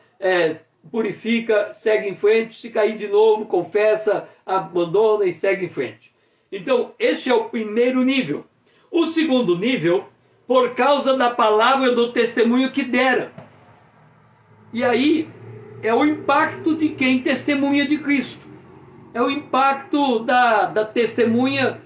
purifica, segue em frente. Se cair de novo, confessa, abandona e segue em frente. Então, este é o primeiro nível. O segundo nível, por causa da palavra do testemunho que dera. E aí, é o impacto de quem testemunha de Cristo. É o impacto da testemunha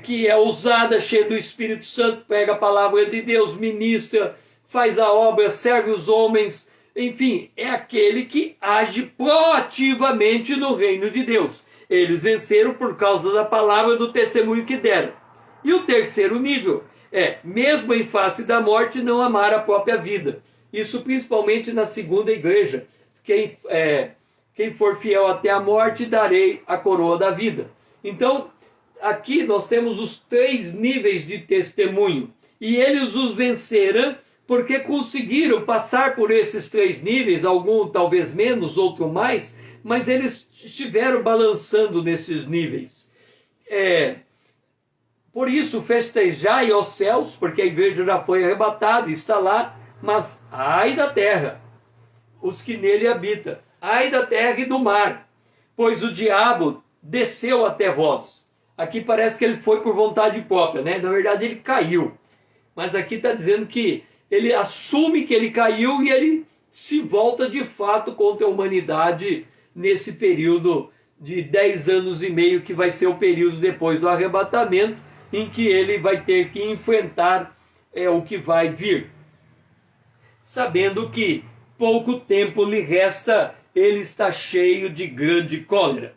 que é ousada, cheia do Espírito Santo, pega a palavra de Deus, ministra, faz a obra, serve os homens. Enfim, é aquele que age proativamente no reino de Deus. Eles venceram por causa da palavra do testemunho que deram. E o terceiro nível é, mesmo em face da morte, não amar a própria vida. Isso principalmente na segunda igreja. Quem for fiel até a morte, darei a coroa da vida. Então, aqui nós temos os 3 níveis de testemunho. E eles os venceram porque conseguiram passar por esses 3 níveis, algum talvez menos, outro mais, mas eles estiveram balançando nesses níveis. Por isso, festejai aos céus, porque a igreja já foi arrebatada, está lá, mas ai da terra, os que nele habitam, ai da terra e do mar, pois o diabo desceu até vós. Aqui parece que ele foi por vontade própria, né? Na verdade ele caiu, mas aqui está dizendo que ele assume que ele caiu e ele se volta de fato contra a humanidade nesse período de 10 anos e meio, que vai ser o período depois do arrebatamento, em que ele vai ter que enfrentar o que vai vir. Sabendo que pouco tempo lhe resta, ele está cheio de grande cólera.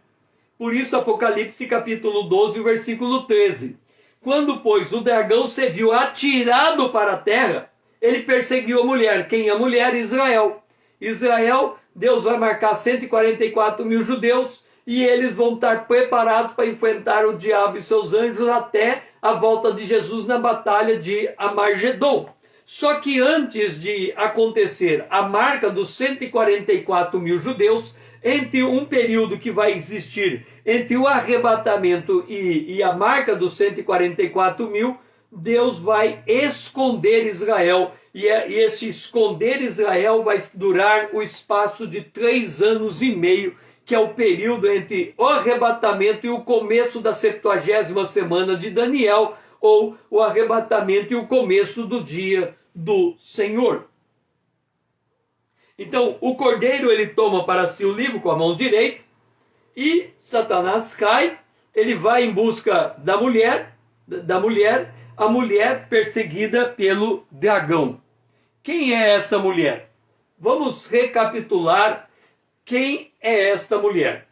Por isso, Apocalipse capítulo 12, versículo 13. Quando, pois, o dragão se viu atirado para a terra, ele perseguiu a mulher. Quem é a mulher? Israel. Israel, Deus vai marcar 144 mil judeus, e eles vão estar preparados para enfrentar o diabo e seus anjos até a volta de Jesus na batalha de Armagedon. Só que antes de acontecer a marca dos 144 mil judeus, entre um período que vai existir entre o arrebatamento e a marca dos 144 mil, Deus vai esconder Israel. E esse esconder Israel vai durar o espaço de 3 anos e meio, que é o período entre o arrebatamento e o começo da 70ª semana de Daniel, ou o arrebatamento e o começo do dia do Senhor. Então, o cordeiro, ele toma para si o livro com a mão direita, e Satanás cai, ele vai em busca da mulher, a mulher perseguida pelo dragão. Quem é esta mulher? Vamos recapitular quem é esta mulher.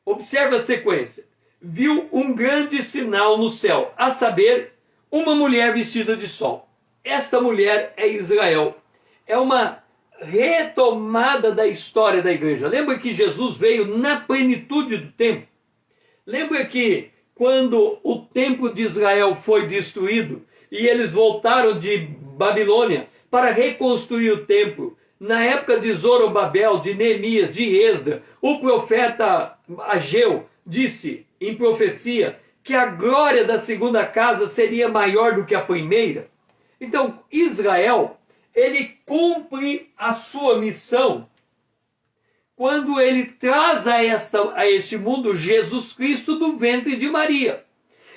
Observe a sequência. Viu um grande sinal no céu, a saber, uma mulher vestida de sol. Esta mulher é Israel. É uma retomada da história da igreja. Lembra que Jesus veio na plenitude do tempo? Lembra que quando o templo de Israel foi destruído e eles voltaram de Babilônia para reconstruir o templo, na época de Zorobabel, de Neemias, de Esdras, o profeta Ageu disse em profecia que a glória da segunda casa seria maior do que a primeira. Então, Israel, ele cumpre a sua missão quando ele traz a este mundo Jesus Cristo do ventre de Maria.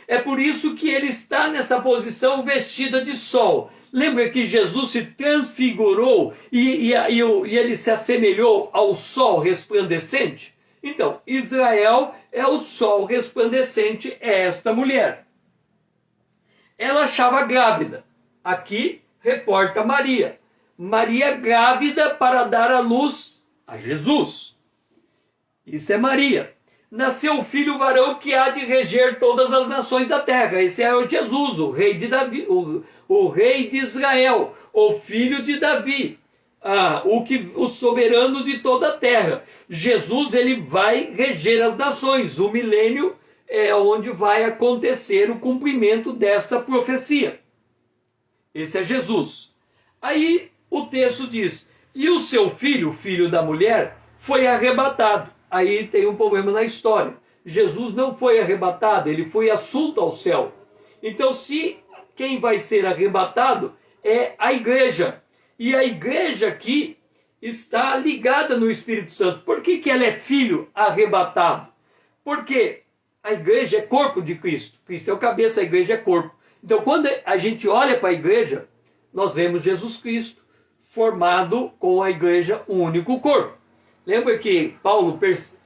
É por isso que ele está nessa posição vestida de sol. Lembra que Jesus se transfigurou e ele se assemelhou ao sol resplandecente? Então, Israel é o sol resplandecente, é esta mulher. Ela achava grávida. Aqui reporta Maria. Maria grávida para dar à luz a Jesus. Isso é Maria. Nasceu o filho varão que há de reger todas as nações da terra. Esse é o Jesus, o rei de Davi, o rei de Israel, o filho de Davi, o soberano de toda a terra. Jesus, ele vai reger as nações. O milênio é onde vai acontecer o cumprimento desta profecia. Esse é Jesus. Aí o texto diz, e o seu filho, o filho da mulher, foi arrebatado. Aí tem um problema na história. Jesus não foi arrebatado, ele foi assunto ao céu. Então, se quem vai ser arrebatado é a igreja. E a igreja aqui está ligada no Espírito Santo. Por que ela é filho arrebatado? Porque a igreja é corpo de Cristo. Cristo é o cabeça, a igreja é corpo. Então, quando a gente olha para a igreja, nós vemos Jesus Cristo formado com a igreja um único corpo. Lembra que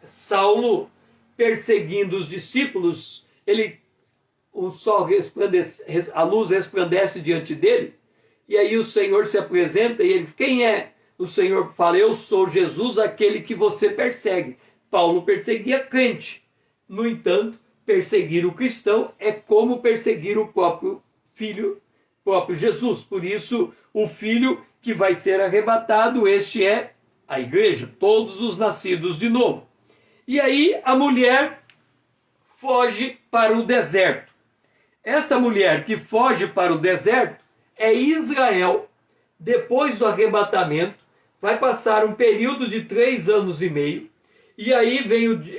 Saulo perseguindo os discípulos, o sol resplandece, a luz resplandece diante dele, e aí o Senhor se apresenta e ele, quem é? O Senhor fala, eu sou Jesus, aquele que você persegue. Paulo perseguia crente. No entanto, perseguir o cristão é como perseguir o próprio filho, próprio Jesus. Por isso, o filho que vai ser arrebatado, este é a igreja, todos os nascidos de novo. E aí a mulher foge para o deserto. Esta mulher que foge para o deserto é Israel, depois do arrebatamento, vai passar um período de 3 anos e meio, e aí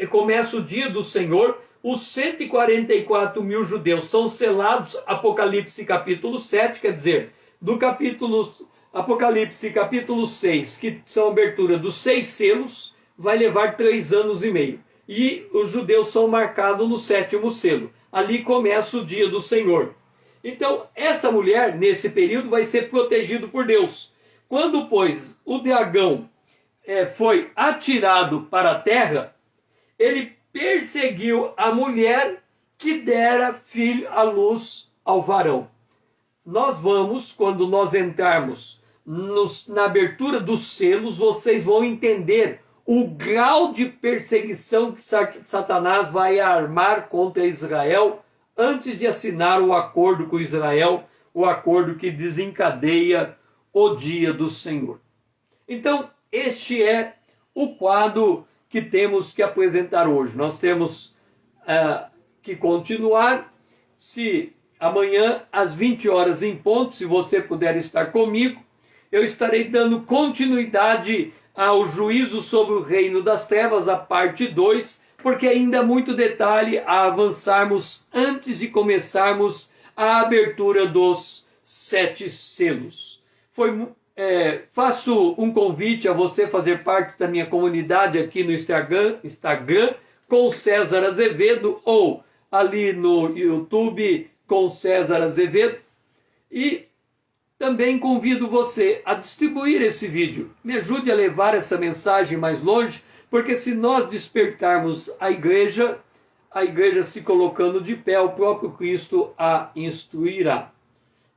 começa o dia do Senhor, os 144 mil judeus são selados, Apocalipse capítulo 7, quer dizer, do Apocalipse capítulo 6, que são a abertura dos 6 selos, vai levar 3 anos e meio. E os judeus são marcados no 7º selo. Ali começa o dia do Senhor. Então, essa mulher, nesse período, vai ser protegida por Deus. Quando, pois, o dragão foi atirado para a terra, ele perseguiu a mulher que dera filho à luz ao varão. Nós vamos, quando nós entrarmos na abertura dos selos, vocês vão entender o grau de perseguição que Satanás vai armar contra Israel antes de assinar o acordo com Israel, o acordo que desencadeia o dia do Senhor. Então, este é o quadro que temos que apresentar hoje. Nós temos que continuar. Se amanhã, às 20 horas em ponto, se você puder estar comigo, eu estarei dando continuidade ao juízo sobre o reino das trevas, a parte 2, porque ainda há muito detalhe a avançarmos antes de começarmos a abertura dos 7 selos. Faço um convite a você fazer parte da minha comunidade aqui no Instagram com César Azevedo, ou ali no YouTube com César Azevedo, e também convido você a distribuir esse vídeo. Me ajude a levar essa mensagem mais longe, porque se nós despertarmos a igreja se colocando de pé, o próprio Cristo a instruirá.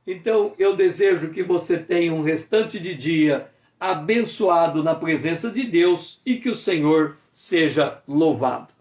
Então, eu desejo que você tenha um restante de dia abençoado na presença de Deus e que o Senhor seja louvado.